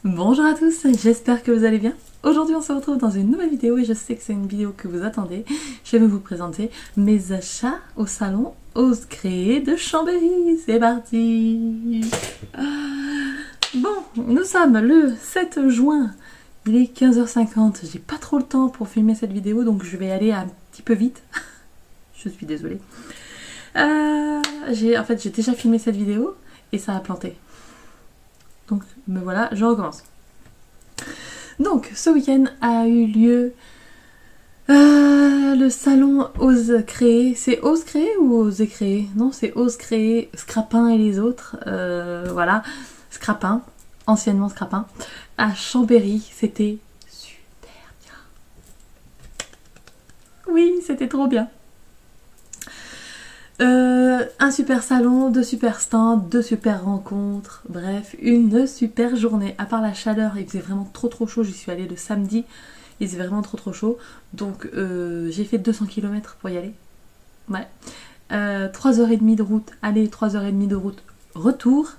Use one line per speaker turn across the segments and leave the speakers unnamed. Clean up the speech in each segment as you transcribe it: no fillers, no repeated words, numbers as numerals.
Bonjour à tous, j'espère que vous allez bien. Aujourd'hui on se retrouve dans une nouvelle vidéo et je sais que c'est une vidéo que vous attendez. Je vais vous présenter mes achats au salon Ose Créer de Chambéry. C'est parti. Bon, nous sommes le 7 juin, il est 15h50. J'ai pas trop le temps pour filmer cette vidéo donc je vais aller un petit peu vite. Je suis désolée. J'ai déjà filmé cette vidéo et ça a planté. Donc me voilà, je recommence. Donc ce week-end a eu lieu le salon Ose Créer. C'est Ose Créer ou Ose Créer? Non, c'est Ose Créer, Scrapin et les autres. Voilà, Scrapin, anciennement Scrapin, à Chambéry. C'était super bien. Oui, c'était trop bien. Un super salon, deux super stands, deux super rencontres, bref, une super journée. À part la chaleur, il faisait vraiment trop chaud, j'y suis allée le samedi, il faisait vraiment trop chaud, donc j'ai fait 200 km pour y aller. Ouais. 3h30 de route, aller, 3h30 de route, retour.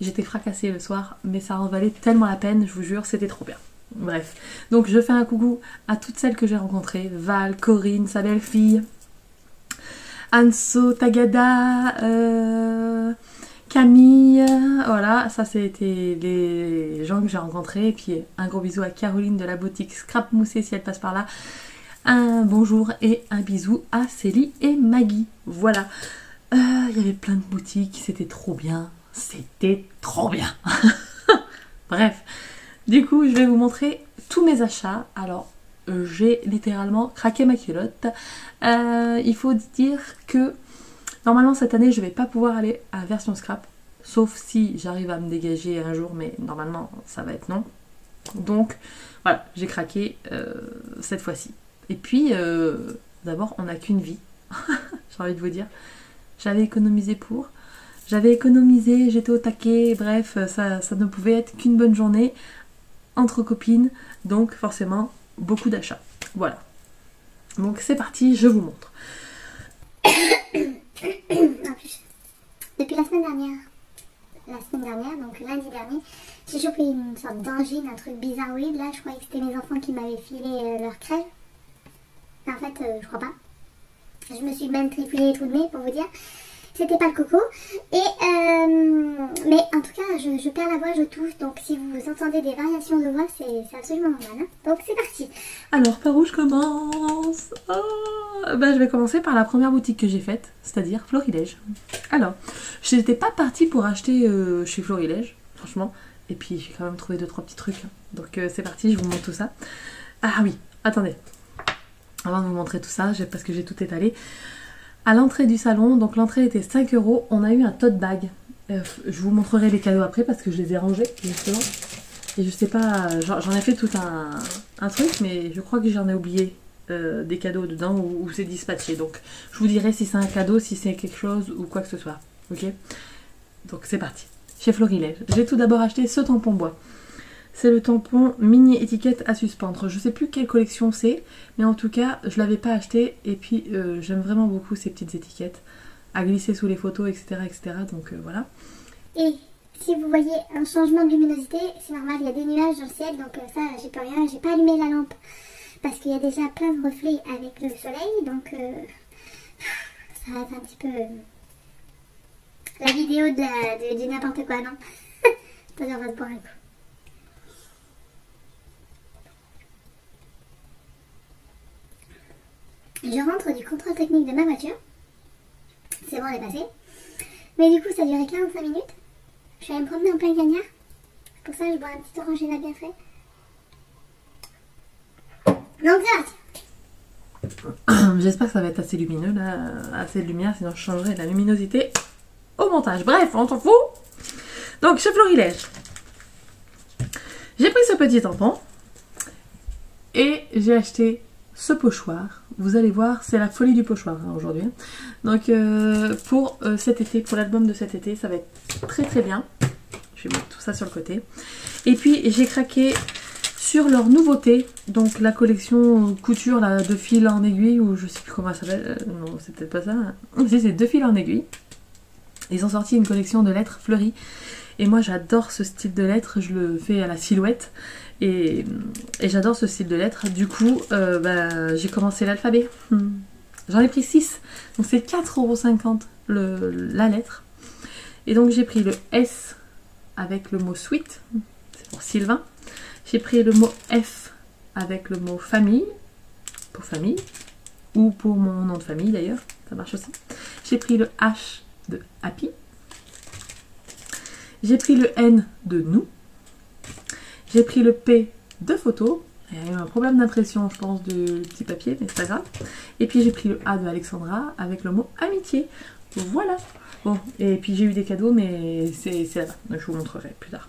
J'étais fracassée le soir, mais ça en valait tellement la peine, je vous jure, c'était trop bien. Bref, donc je fais un coucou à toutes celles que j'ai rencontrées, Val, Corinne, sa belle-fille, Anso, Tagada, Camille, voilà, ça c'était les gens que j'ai rencontrés. Et puis un gros bisou à Caroline de la boutique Scrap Moussé si elle passe par là. Un bonjour et un bisou à Célie et Maggie. Voilà, il y avait plein de boutiques, c'était trop bien. C'était trop bien. Bref, du coup je vais vous montrer tous mes achats. Alors j'ai littéralement craqué ma culotte. Il faut dire que normalement cette année je vais pas pouvoir aller à version scrap, sauf si j'arrive à me dégager un jour, mais normalement ça va être non. Donc voilà, j'ai craqué cette fois-ci. Et puis d'abord on n'a qu'une vie. J'ai envie de vous dire, j'avais économisé pour, j'étais au taquet, bref, ça ne pouvait être qu'une bonne journée entre copines, donc forcément beaucoup d'achats. Voilà. Donc c'est parti, je vous montre.
En plus, depuis la semaine dernière, donc lundi dernier, j'ai chopé une sorte d'angine, un truc bizarroïde. Là, je croyais que c'était mes enfants qui m'avaient filé leur crève. En fait, je crois pas. Je me suis même trifouillée les trous de nez pour vous dire. C'était pas le coco. Mais en tout cas, je perds la voix, je tousse. Donc si vous entendez des variations de voix, c'est absolument normal. Hein. Donc c'est parti.
Alors par où je commence? Je vais commencer par la première boutique que j'ai faite, c'est-à-dire Florilège. Alors, je n'étais pas partie pour acheter chez Florilège, franchement. Et puis j'ai quand même trouvé 2-3 petits trucs. Donc c'est parti, je vous montre tout ça. Ah oui, attendez. Avant de vous montrer tout ça, parce que j'ai tout étalé. À l'entrée du salon, donc l'entrée était 5 €, on a eu un tote bag. Je vous montrerai les cadeaux après parce que je les ai rangés justement. Et je sais pas, j'en ai fait tout un truc, mais je crois que j'en ai oublié des cadeaux dedans ou c'est dispatché. Donc je vous dirai si c'est un cadeau, si c'est quelque chose ou quoi que ce soit. Ok? Donc c'est parti. Chez Florilège, j'ai tout d'abord acheté ce tampon bois. C'est le tampon mini étiquette à suspendre. Je sais plus quelle collection c'est, mais en tout cas, je l'avais pas acheté. Et puis, j'aime vraiment beaucoup ces petites étiquettes à glisser sous les photos, etc. etc. Donc voilà.
Et si vous voyez un changement de luminosité, c'est normal, il y a des nuages dans le ciel, donc ça, j'ai plus rien. J'ai pas allumé la lampe parce qu'il y a déjà plein de reflets avec le soleil, donc ça va être un petit peu la vidéo du n'importe quoi, non? Attendez, on va se boire un coup. Je rentre du contrôle technique de ma voiture. C'est bon, elle est passée. Mais du coup, ça a duré 45 minutes. Je suis allée me promener en plein cagnard. Pour ça, je bois un petit orangina bien frais. Donc là,
J'espère que ça va être assez lumineux, là, assez de lumière, sinon je changerai la luminosité au montage. Bref, on s'en fout. Donc, chez Florilège, j'ai pris ce petit tampon et j'ai acheté ce pochoir. Vous allez voir, c'est la folie du pochoir hein, aujourd'hui. Donc, pour cet été, pour l'album de cet été, ça va être très très bien. Je vais mettre tout ça sur le côté. Et puis, j'ai craqué sur leur nouveauté, donc la collection couture là, de fil en aiguille, ou je sais plus comment ça s'appelle, non c'est peut-être pas ça, si c'est 2 fils en aiguille. Ils ont sorti une collection de lettres fleuries, et moi j'adore ce style de lettres, je le fais à la silhouette, et j'adore ce style de lettres, du coup j'ai commencé l'alphabet, j'en ai pris 6, donc c'est 4,50 € la lettre, et donc j'ai pris le S avec le mot sweet, c'est pour Sylvain. J'ai pris le mot F avec le mot famille, pour famille, ou pour mon nom de famille d'ailleurs, ça marche aussi. J'ai pris le H de happy. J'ai pris le N de nous. J'ai pris le P de photo. Il y a eu un problème d'impression, je pense, du petit papier, mais c'est pas grave. Et puis j'ai pris le A de Alexandra avec le mot amitié. Voilà. Bon, et puis j'ai eu des cadeaux, mais c'est là-bas. Donc je vous montrerai plus tard.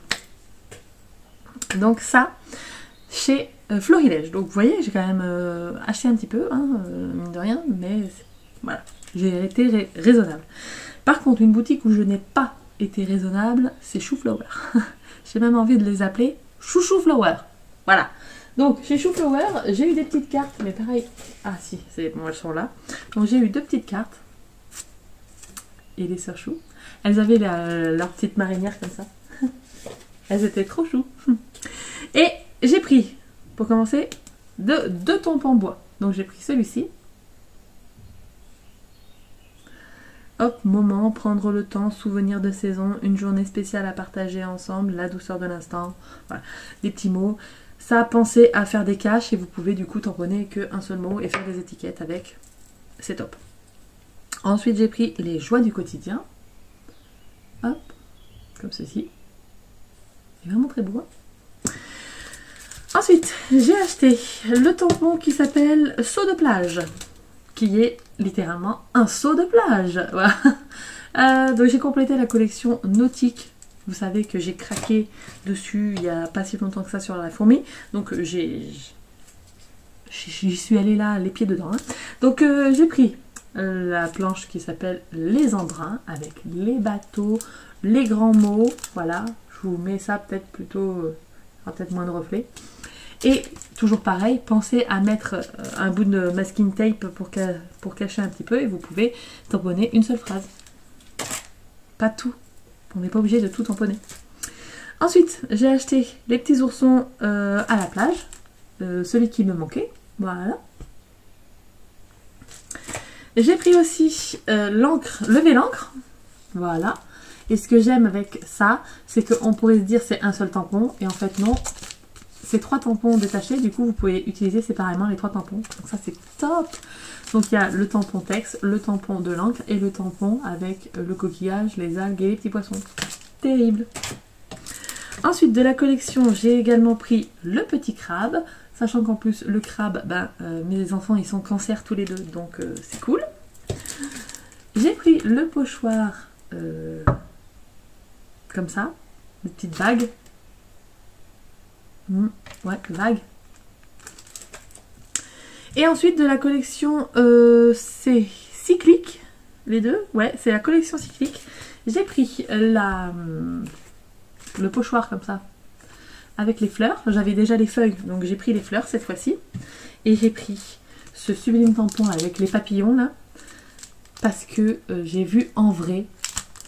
Donc ça, chez Florilège. Donc vous voyez, j'ai quand même acheté un petit peu, hein, mine de rien, mais voilà, j'ai été raisonnable. Par contre, une boutique où je n'ai pas été raisonnable, c'est Chouflower. J'ai même envie de les appeler Chouchouflower. Voilà. Donc chez Chouflower, j'ai eu des petites cartes, mais pareil. Ah si, c'est bon, elles sont là. Donc j'ai eu 2 petites cartes. Et les sœurs Chou. Elles avaient leur petite marinière comme ça. Elles étaient trop chou. Et j'ai pris, pour commencer, 2 tampons bois. Donc j'ai pris celui-ci. Hop, moment, prendre le temps, souvenir de saison, une journée spéciale à partager ensemble, la douceur de l'instant. Voilà, des petits mots. Ça, pensez à faire des caches et vous pouvez du coup tamponner qu'un seul mot et faire des étiquettes avec. C'est top. Ensuite, j'ai pris les joies du quotidien. Hop, comme ceci. C'est vraiment très beau. Ensuite, j'ai acheté le tampon qui s'appelle Seau de plage, qui est littéralement un seau de plage. Voilà. Donc j'ai complété la collection nautique. Vous savez que j'ai craqué dessus il n'y a pas si longtemps que ça sur la fourmi. Donc j'y suis allée là, les pieds dedans. Hein. Donc j'ai pris la planche qui s'appelle Les Embruns, avec les bateaux, les grands mots. Voilà, je vous mets ça peut-être plutôt, peut-être moins de reflets. Et toujours pareil, pensez à mettre un bout de masking tape pour cacher un petit peu et vous pouvez tamponner une seule phrase. Pas tout. On n'est pas obligé de tout tamponner. Ensuite, j'ai acheté les petits oursons à la plage. Celui qui me manquait. Voilà. J'ai pris aussi l'encre, lever l'encre. Voilà. Et ce que j'aime avec ça, c'est qu'on pourrait se dire c'est un seul tampon. Et en fait non. C'est 3 tampons détachés, du coup vous pouvez utiliser séparément les 3 tampons. Donc ça c'est top. Donc il y a le tampon texte, le tampon de l'encre et le tampon avec le coquillage, les algues et les petits poissons. Terrible. Ensuite de la collection, j'ai également pris le petit crabe. Sachant qu'en plus le crabe, mes enfants ils sont cancer tous les deux, donc c'est cool. J'ai pris le pochoir comme ça, des petites bagues. Ouais, vague. Et ensuite de la collection, c'est cyclique, les deux. Ouais, c'est la collection cyclique. J'ai pris le pochoir comme ça, avec les fleurs. J'avais déjà les feuilles, donc j'ai pris les fleurs cette fois-ci. Et j'ai pris ce sublime tampon avec les papillons là, parce que j'ai vu en vrai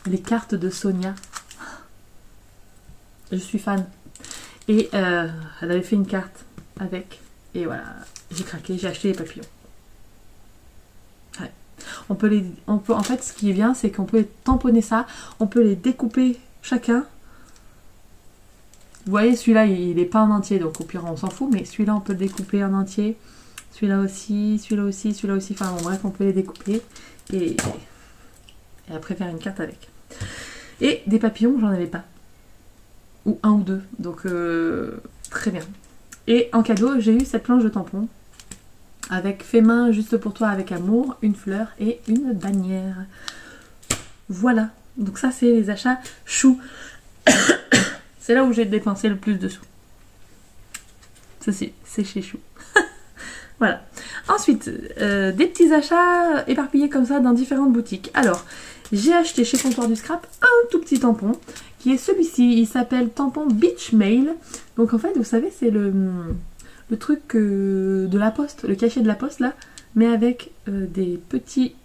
les cartes de Sonia. Je suis fan. Et elle avait fait une carte avec. Et voilà, j'ai craqué, j'ai acheté les papillons. Ouais. En fait, ce qui est bien, c'est qu'on peut tamponner ça. On peut les découper chacun. Vous voyez, celui-là, il n'est pas en entier. Donc au pire, on s'en fout. Mais celui-là, on peut le découper en entier. Celui-là aussi, celui-là aussi, celui-là aussi. Enfin bon, bref, on peut les découper. Et après faire une carte avec. Et des papillons, j'en avais pas. Ou 1 ou 2, donc très bien. Et en cadeau, j'ai eu cette planche de tampons avec fait main juste pour toi avec amour, une fleur et une bannière. Voilà, donc ça c'est les achats choux. C'est là où j'ai dépensé le plus de sous. Ceci, c'est chez Chou. Voilà. Ensuite, des petits achats éparpillés comme ça dans différentes boutiques. Alors, j'ai acheté chez Comptoir du Scrap un tout petit tampon, qui est celui-ci. Il s'appelle tampon Beach Mail. Donc en fait, vous savez, c'est le truc de la poste, le cachet de la poste là, mais avec des petits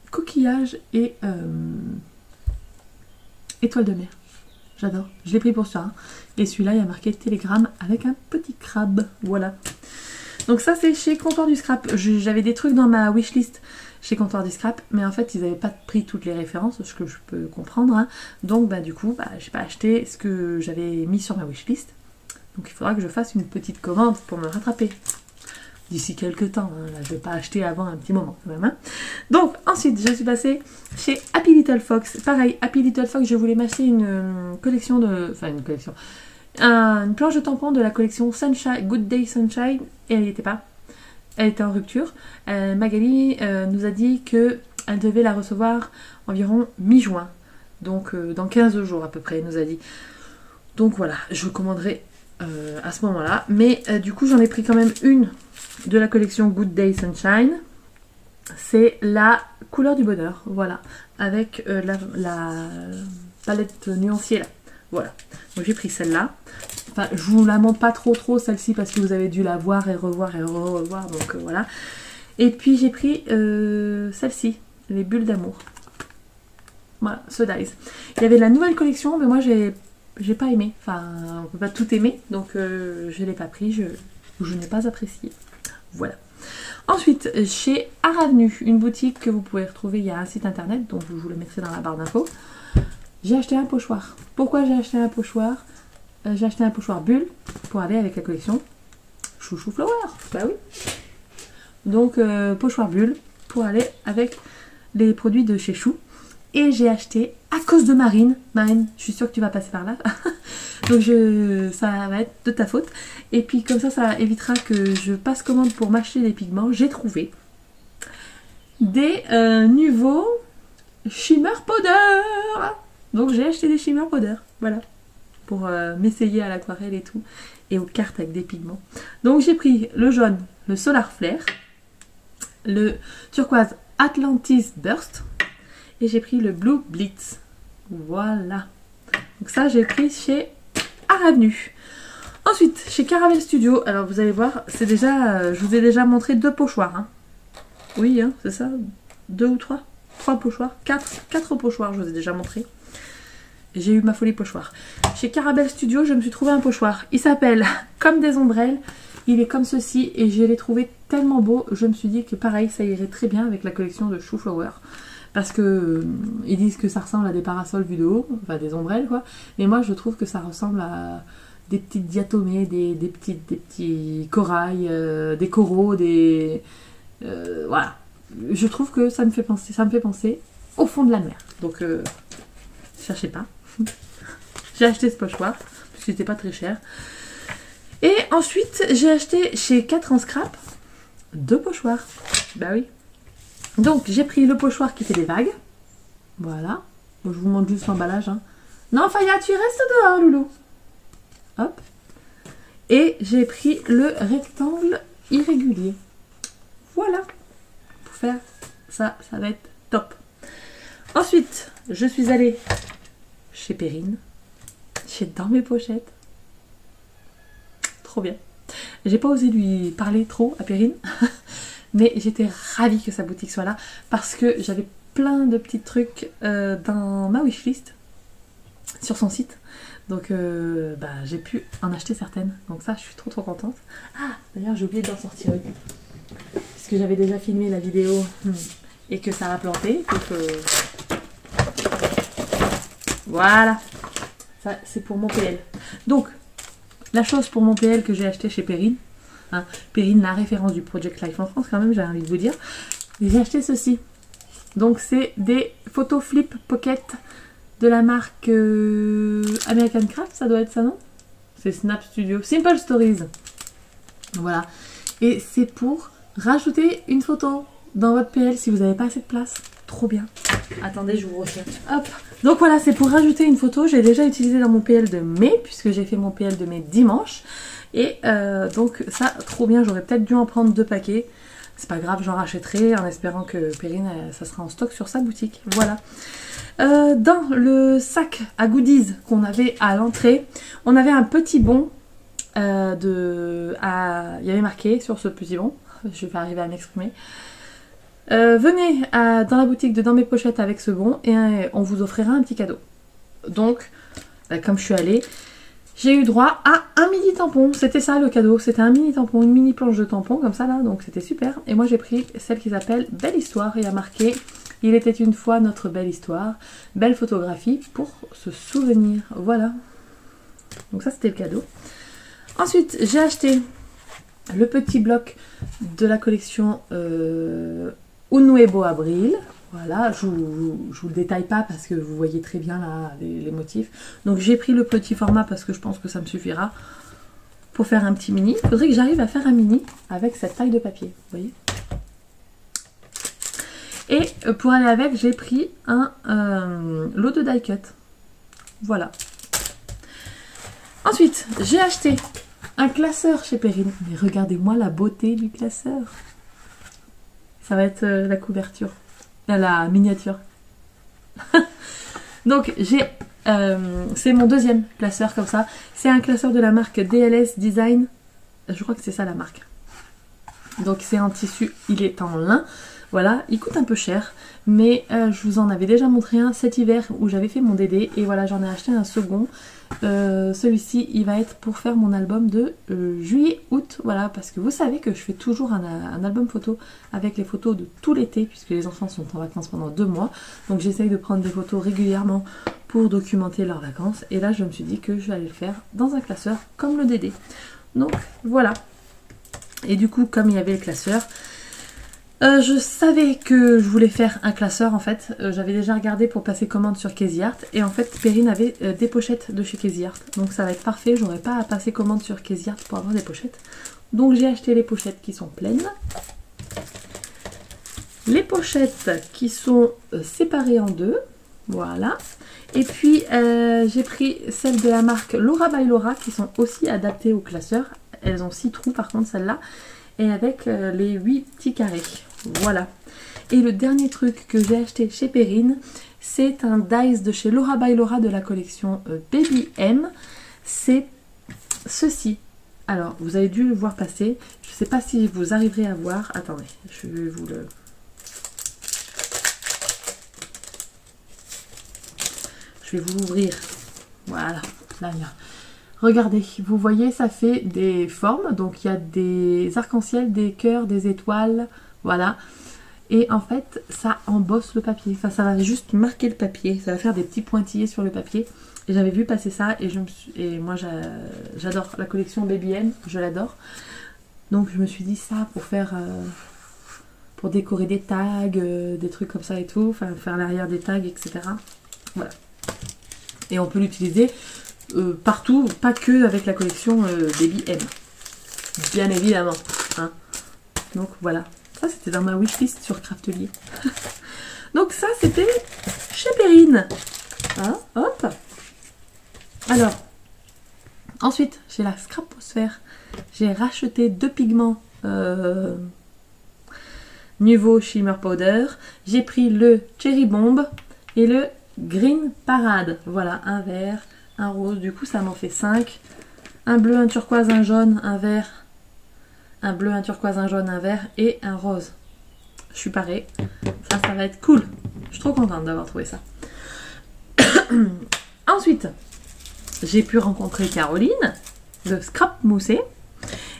coquillages et étoiles de mer. J'adore. Je l'ai pris pour ça. Hein. Et celui-là, il y a marqué Télégramme avec un petit crabe. Voilà. Donc ça, c'est chez Comptoir du Scrap. J'avais des trucs dans ma wishlist chez Comptoir du Scrap, mais en fait, ils n'avaient pas pris toutes les références, ce que je peux comprendre. Hein. Donc, bah, du coup, j'ai pas acheté ce que j'avais mis sur ma wishlist. Donc, il faudra que je fasse une petite commande pour me rattraper. D'ici quelques temps. Hein. Là, je vais pas acheter avant un petit moment, quand même. Hein. Donc, ensuite, je suis passée chez Happy Little Fox. Pareil, Happy Little Fox, je voulais m'acheter une collection de... Enfin, une collection... une planche de tampons de la collection Sunshine, Good Day Sunshine, et elle n'y était pas. Elle était en rupture. Magali nous a dit qu'elle devait la recevoir environ mi-juin. Donc dans 15 jours à peu près, elle nous a dit. Donc voilà, je commanderai à ce moment-là. Mais du coup, j'en ai pris quand même une de la collection Good Day Sunshine. C'est la couleur du bonheur, voilà. Avec la palette nuancier là. Voilà, donc j'ai pris celle-là. Enfin, je vous la montre pas trop celle-ci parce que vous avez dû la voir et revoir et revoir, donc voilà. Et puis j'ai pris celle-ci, les bulles d'amour. Voilà, ce Dies. Il y avait la nouvelle collection, mais moi j'ai pas aimé. Enfin, on peut pas tout aimer, donc je l'ai pas pris, je n'ai pas apprécié. Voilà. Ensuite, chez Art Avenue, une boutique que vous pouvez retrouver, il y a un site internet, donc je vous le mettrai dans la barre d'infos. J'ai acheté un pochoir. Pourquoi j'ai acheté un pochoir? J'ai acheté un pochoir bulle pour aller avec la collection Chouchou Flower. Bah oui. Donc pochoir bulle pour aller avec les produits de chez Chou. Et j'ai acheté à cause de Marine. Marine, je suis sûre que tu vas passer par là. Donc ça va être de ta faute. Et puis comme ça évitera que je passe commande pour m'acheter des pigments. J'ai trouvé des nouveaux Shimmer Powder. Donc j'ai acheté des Shimmer Powder, voilà, pour m'essayer à l'aquarelle et tout, et aux cartes avec des pigments. Donc j'ai pris le jaune, le Solar Flare, le turquoise Atlantis Burst, et j'ai pris le Blue Blitz. Voilà. Donc ça j'ai pris chez Art Avenue. Ensuite, chez Caravelle Studio, alors vous allez voir, c'est déjà, je vous ai déjà montré 2 pochoirs. Hein. Oui, hein, c'est ça, 2 ou 3 pochoirs, 4 pochoirs, je vous ai déjà montré. J'ai eu ma folie pochoir. Chez Caravelle Studio, je me suis trouvé un pochoir. Il s'appelle Comme des ombrelles. Il est comme ceci et je l'ai trouvé tellement beau. Je me suis dit que pareil, ça irait très bien avec la collection de Chou Flower. Parce que ils disent que ça ressemble à des parasols vus de haut, enfin des ombrelles quoi. Mais moi, je trouve que ça ressemble à des petites diatomées, des petits corails, des coraux, voilà. Je trouve que ça me fait penser au fond de la mer. Donc, cherchez pas. J'ai acheté ce pochoir, parce qu'il n'était pas très cher. Et ensuite, j'ai acheté chez 4 en scrap 2 pochoirs. Bah oui. Donc, j'ai pris le pochoir qui fait des vagues. Voilà. Donc, je vous montre juste l'emballage. Hein. Non, Faya, tu restes dehors, loulou. Hop. Et j'ai pris le rectangle irrégulier. Voilà. Pour faire ça, ça va être top. Ensuite, je suis allée chez Perrine, chez Dans mes pochettes. Trop bien. J'ai pas osé lui parler trop à Perrine, mais j'étais ravie que sa boutique soit là parce que j'avais plein de petits trucs dans ma wishlist sur son site. Donc j'ai pu en acheter certaines. Donc ça, je suis trop contente. Ah, d'ailleurs, j'ai oublié d'en sortir une. Parce que j'avais déjà filmé la vidéo et que ça a planté. Donc voilà. Ça, c'est pour mon PL. Donc, la chose pour mon PL que j'ai acheté chez Perrine. Hein, Perrine, la référence du Project Life en France quand même, j'ai envie de vous dire. J'ai acheté ceci. Donc, c'est des photo flip pocket de la marque American Craft, ça doit être ça, non? C'est Snap Studio. Simple Stories. Voilà. Et c'est pour rajoutez une photo dans votre PL si vous n'avez pas assez de place. Trop bien. Attendez, je vous reviens. Hop. Donc voilà, c'est pour rajouter une photo. J'ai déjà utilisé dans mon PL de mai, puisque j'ai fait mon PL de mai dimanche. Et donc ça, trop bien. J'aurais peut-être dû en prendre 2 paquets. C'est pas grave, j'en rachèterai en espérant que Perrine, ça sera en stock sur sa boutique. Voilà. Dans le sac à goodies qu'on avait à l'entrée, on avait un petit bon il y avait marqué sur ce petit bon, je vais arriver à m'exprimer. Venez dans la boutique de Dans mes pochettes avec ce bon et on vous offrira un petit cadeau. Donc, comme je suis allée, j'ai eu droit à un mini tampon. C'était ça le cadeau, c'était un mini tampon, une mini planche de tampon comme ça là, donc c'était super. Et moi j'ai pris celle qui s'appelle Belle Histoire et il y a marqué « Il était une fois notre belle histoire, belle photographie pour se souvenir ». Voilà. Donc ça c'était le cadeau. Ensuite j'ai acheté le petit bloc de la collection Un Nuevo Abril. Voilà, je vous le détaille pas parce que vous voyez très bien là les motifs. Donc j'ai pris le petit format parce que je pense que ça me suffira pour faire un petit mini. Il faudrait que j'arrive à faire un mini avec cette taille de papier, vous voyez. Et pour aller avec, j'ai pris un lot de die cut. Voilà. Ensuite, j'ai acheté un classeur chez Perrine. Mais regardez-moi la beauté du classeur. Ça va être la couverture. La miniature. Donc c'est mon deuxième classeur comme ça. C'est un classeur de la marque DLS Design. Je crois que c'est ça la marque. Donc c'est en tissu, il est en lin. Voilà, il coûte un peu cher. Mais je vous en avais déjà montré un cet hiver où j'avais fait mon DD. Et voilà, j'en ai acheté un second. Celui-ci, il va être pour faire mon album de juillet-août. Voilà, parce que vous savez que je fais toujours un album photo avec les photos de tout l'été, puisque les enfants sont en vacances pendant 2 mois. Donc j'essaye de prendre des photos régulièrement pour documenter leurs vacances. Et là, je me suis dit que je vais le faire dans un classeur comme le DD. Donc voilà. Et du coup, comme il y avait le classeur, je savais que je voulais faire un classeur en fait. J'avais déjà regardé pour passer commande sur Crazy Art. Et en fait, Perrine avait des pochettes de chez Crazy Art. Donc ça va être parfait. J'aurais pas à passer commande sur Crazy Art pour avoir des pochettes. Donc j'ai acheté les pochettes qui sont pleines. Les pochettes qui sont séparées en 2. Voilà. Et puis j'ai pris celles de la marque Laura by Laura qui sont aussi adaptées au classeur. Elles ont 6 trous par contre celles-là. Et avec les 8 petits carrés. Voilà. Et le dernier truc que j'ai acheté chez Perrine, c'est un dice de chez Laura by Laura de la collection Baby M. C'est ceci. Alors, vous avez dû le voir passer. Je ne sais pas si vous arriverez à voir. Attendez, je vais vous le... Je vais vous l'ouvrir. Voilà. Là, là. Regardez, vous voyez, ça fait des formes. Donc, il y a des arcs-en-ciel, des cœurs, des étoiles. Voilà. Et en fait, ça embosse le papier. Enfin, ça va juste marquer le papier. Ça va faire des petits pointillés sur le papier. Et j'avais vu passer ça. Et moi, j'adore la collection Baby M. Je l'adore. Donc, je me suis dit ça pour faire... pour décorer des tags, des trucs comme ça et tout. Enfin, faire l'arrière des tags, etc. Voilà. Et on peut l'utiliser... partout, pas que avec la collection Baby M. Bien évidemment. Hein. Donc voilà. Ça c'était dans ma wishlist sur Craftelier. Donc ça c'était chez Perrine. Hein, hop. Alors. Ensuite, chez la Scraposphère, j'ai racheté 2 pigments Nuvo Shimmer Powder. J'ai pris le Cherry Bomb et le Green Parade. Voilà, un vert. Un rose, du coup ça m'en fait 5. Un bleu, un turquoise, un jaune, un vert. Un bleu, un turquoise, un jaune, un vert et un rose. Je suis parée. Ça va être cool. Je suis trop contente d'avoir trouvé ça. Ensuite, j'ai pu rencontrer Caroline de Scrap Moussé.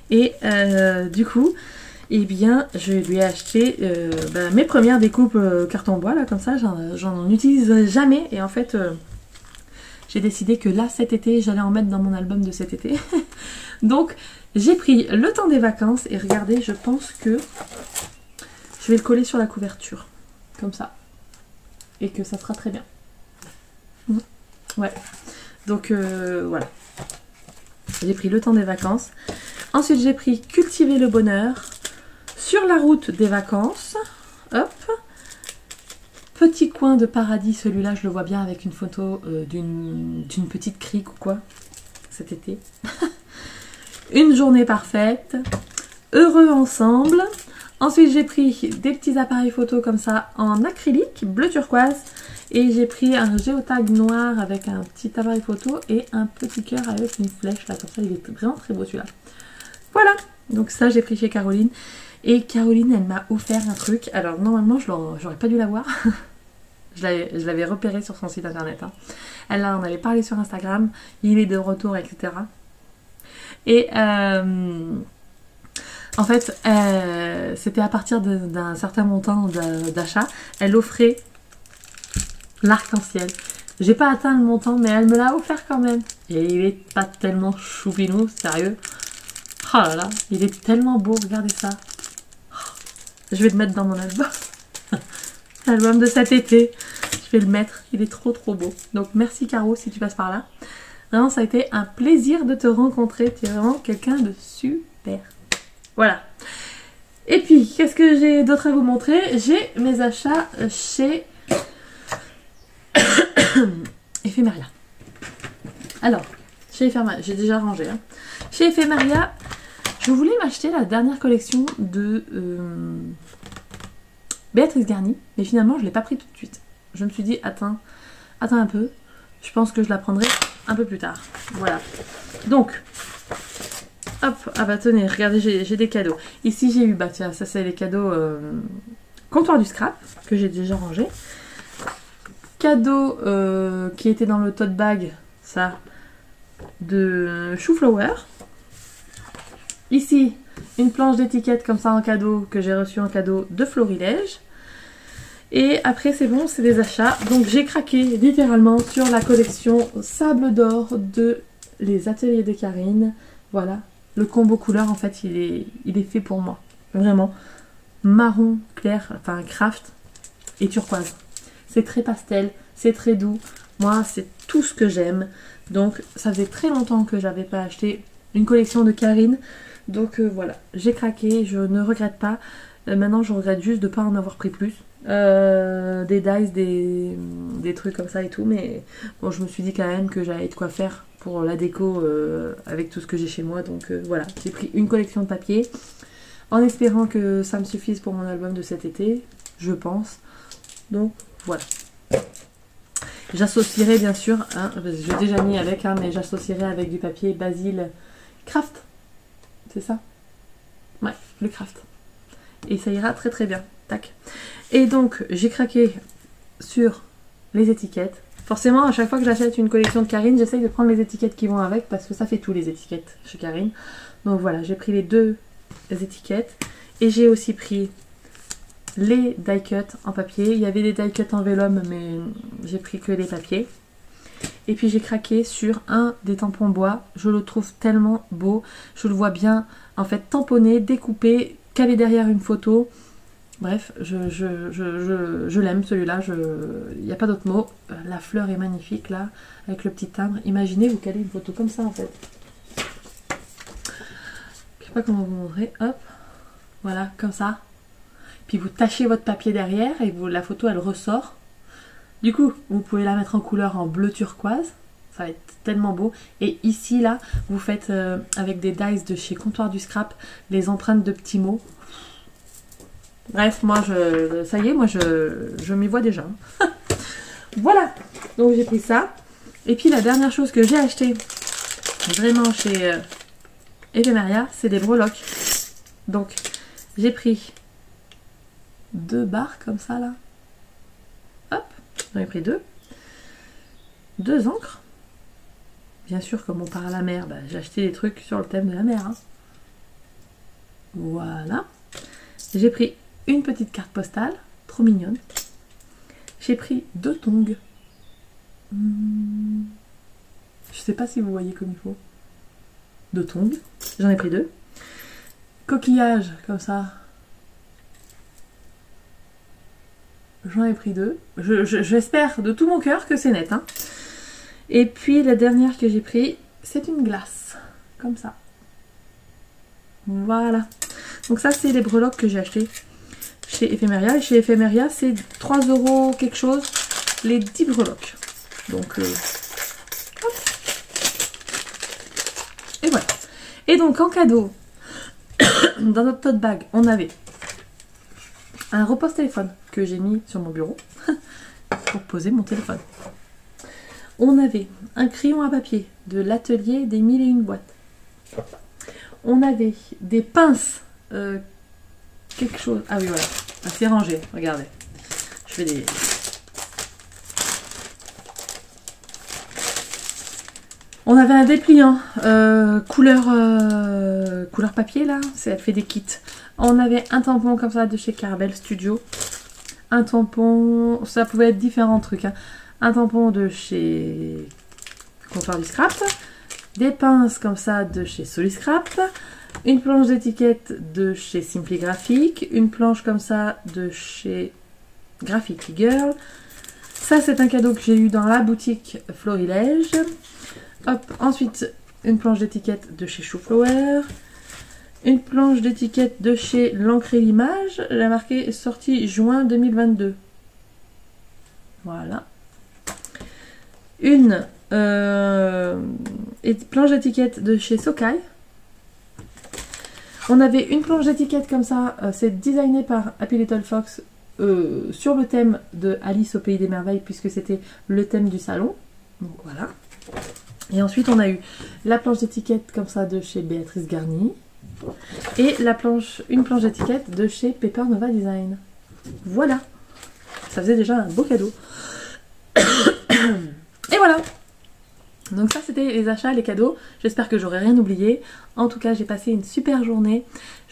Et du coup, eh bien, je lui ai acheté mes premières découpes carton bois, là, comme ça. J'en utilise jamais. Et en fait... j'ai décidé que là, cet été, j'allais en mettre dans mon album de cet été. Donc, j'ai pris le temps des vacances. Et regardez, je pense que je vais le coller sur la couverture. Comme ça. Et que ça sera très bien. Ouais. Donc, voilà. J'ai pris le temps des vacances. Ensuite, j'ai pris Cultiver le bonheur. Sur la route des vacances, hop, petit coin de paradis, celui-là je le vois bien avec une photo d'une petite crique ou quoi, cet été. Une journée parfaite, heureux ensemble. Ensuite j'ai pris des petits appareils photo comme ça en acrylique, bleu turquoise. Et j'ai pris un géotag noir avec un petit appareil photo et un petit cœur avec une flèche là, comme ça il est vraiment très beau celui-là. Voilà, donc ça j'ai pris chez Caroline. Et Caroline elle m'a offert un truc, alors normalement j'aurais pas dû l'avoir. Je l'avais repéré sur son site internet. Hein. Elle en avait parlé sur Instagram, il est de retour, etc. Et en fait, c'était à partir d'un certain montant d'achat, elle offrait l'arc-en-ciel. J'ai pas atteint le montant, mais elle me l'a offert quand même. Et il est pas tellement choupinou, sérieux. Oh là là, il est tellement beau, regardez ça. Je vais le mettre dans mon album. L'album de cet été. Je vais le mettre, il est trop trop beau. Donc merci Caro si tu passes par là. Vraiment ça a été un plaisir de te rencontrer. Tu es vraiment quelqu'un de super. Voilà. Et puis, qu'est-ce que j'ai d'autre à vous montrer? J'ai mes achats chez Ephemeria. Alors, chez Ephemeria, j'ai déjà rangé. Hein. Chez Ephemeria, je voulais m'acheter la dernière collection de Béatrice Garny, mais finalement je ne l'ai pas pris tout de suite. Je me suis dit, attends un peu, je pense que je la prendrai un peu plus tard. Voilà. Donc, hop, ah bah tenez, regardez, j'ai des cadeaux. Ici j'ai eu, bah tiens, ça c'est les cadeaux comptoir du scrap, que j'ai déjà rangé. Cadeau qui était dans le tote bag, ça, de Chou-Flower. Ici, une planche d'étiquette comme ça en cadeau, que j'ai reçu en cadeau de Florilège. Et après c'est bon, c'est des achats. Donc j'ai craqué littéralement sur la collection Sable d'Or de Les Ateliers de Karine. Voilà, le combo couleur en fait il est fait pour moi. Vraiment, marron clair, enfin craft et turquoise. C'est très pastel, c'est très doux. Moi c'est tout ce que j'aime. Donc ça faisait très longtemps que j'avais pas acheté une collection de Karine. Donc voilà, j'ai craqué, je ne regrette pas. Maintenant je regrette juste de ne pas en avoir pris plus. Des dice, des trucs comme ça et tout, mais bon je me suis dit quand même que j'avais de quoi faire pour la déco avec tout ce que j'ai chez moi, donc voilà, j'ai pris une collection de papier en espérant que ça me suffise pour mon album de cet été, je pense, donc voilà. J'associerai bien sûr, hein, j'ai déjà mis avec, hein, mais j'associerai avec du papier Basil Craft, c'est ça? Ouais, le Craft, et ça ira très très bien. Tac. Et donc j'ai craqué sur les étiquettes. Forcément à chaque fois que j'achète une collection de Karine, j'essaye de prendre les étiquettes qui vont avec parce que ça fait tout les étiquettes chez Karine. Donc voilà, j'ai pris les deux étiquettes et j'ai aussi pris les die cuts en papier. Il y avait des die cuts en vélum mais j'ai pris que les papiers. Et puis j'ai craqué sur un des tampons bois. Je le trouve tellement beau. Je le vois bien en fait tamponné, découpé, calé derrière une photo. Bref, je l'aime celui-là, il n'y a pas d'autre mot. La fleur est magnifique là, avec le petit timbre. Imaginez, vous calez une photo comme ça en fait. Je sais pas comment vous montrer, hop, voilà, comme ça. Puis vous tachez votre papier derrière et la photo elle ressort. Du coup, vous pouvez la mettre en couleur en bleu turquoise. Ça va être tellement beau. Et ici là, vous faites avec des dies de chez Comptoir du Scrap, les empreintes de petits mots. Bref, moi, ça y est, moi, je m'y vois déjà. Voilà, donc j'ai pris ça. Et puis, la dernière chose que j'ai acheté vraiment chez Ephemeria, c'est des breloques. Donc, j'ai pris 2 barres comme ça, là. Hop, j'en ai pris 2. 2 encres. Bien sûr, comme on part à la mer, bah, j'ai acheté des trucs sur le thème de la mer. Hein. Voilà. J'ai pris une petite carte postale, trop mignonne. J'ai pris 2 tongs. Je sais pas si vous voyez comme il faut. 2 tongs. J'en ai pris 2. Coquillage, comme ça. J'en ai pris 2. J'espère de tout mon cœur que c'est net. Hein. Et puis la dernière que j'ai pris, c'est une glace. Comme ça. Voilà. Donc ça, c'est les breloques que j'ai acheté chez Ephemeria. Et chez Ephemeria, c'est 3 € quelque chose, les 10 breloques. Donc, hop. Et voilà. Et donc, en cadeau, dans notre tote bag, on avait un repose-téléphone que j'ai mis sur mon bureau pour poser mon téléphone. On avait un crayon à papier de l'atelier des 1001 boîtes. On avait des pinces, quelque chose. Ah oui, voilà. C'est rangé, regardez. Je fais des... On avait un dépliant couleur papier là, elle fait des kits. On avait un tampon comme ça de chez Carbel Studio. Un tampon, ça pouvait être différents trucs. Hein. Un tampon de chez Comptoir du Scrap. Des pinces comme ça de chez Soliscrap. Une planche d'étiquette de chez Simply Graphic. Une planche comme ça de chez Graffiti Girl. Ça c'est un cadeau que j'ai eu dans la boutique Florilège. Hop, ensuite une planche d'étiquette de chez Shooflower, une planche d'étiquette de chez L'Encre et l'Image, elle a marqué sortie juin 2022. Voilà. Une planche d'étiquette de chez Sokai. On avait une planche d'étiquette comme ça, c'est designé par Happy Little Fox sur le thème de Alice au Pays des Merveilles puisque c'était le thème du salon. Donc voilà. Et ensuite, on a eu la planche d'étiquette comme ça de chez Béatrice Garny. Et une planche d'étiquette de chez Paper Nova Design. Voilà. Ça faisait déjà un beau cadeau. Et voilà. Donc ça, c'était les achats, les cadeaux. J'espère que j'aurai rien oublié. En tout cas, j'ai passé une super journée.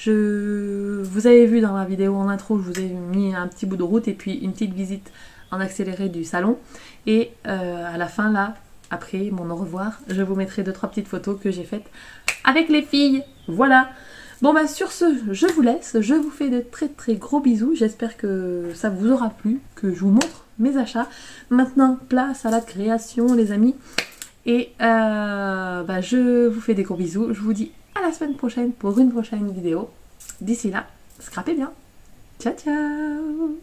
Vous avez vu dans la vidéo en intro, je vous ai mis un petit bout de route et puis une petite visite en accéléré du salon. Et à la fin, là, après mon au revoir, je vous mettrai 2-3 petites photos que j'ai faites avec les filles. Voilà. Bon bah sur ce, je vous laisse. Je vous fais de très très gros bisous. J'espère que ça vous aura plu, que je vous montre mes achats. Maintenant, place à la création les amis. Et je vous fais des gros bisous. Je vous dis à la semaine prochaine pour une prochaine vidéo. D'ici là, scrapez bien. Ciao ciao.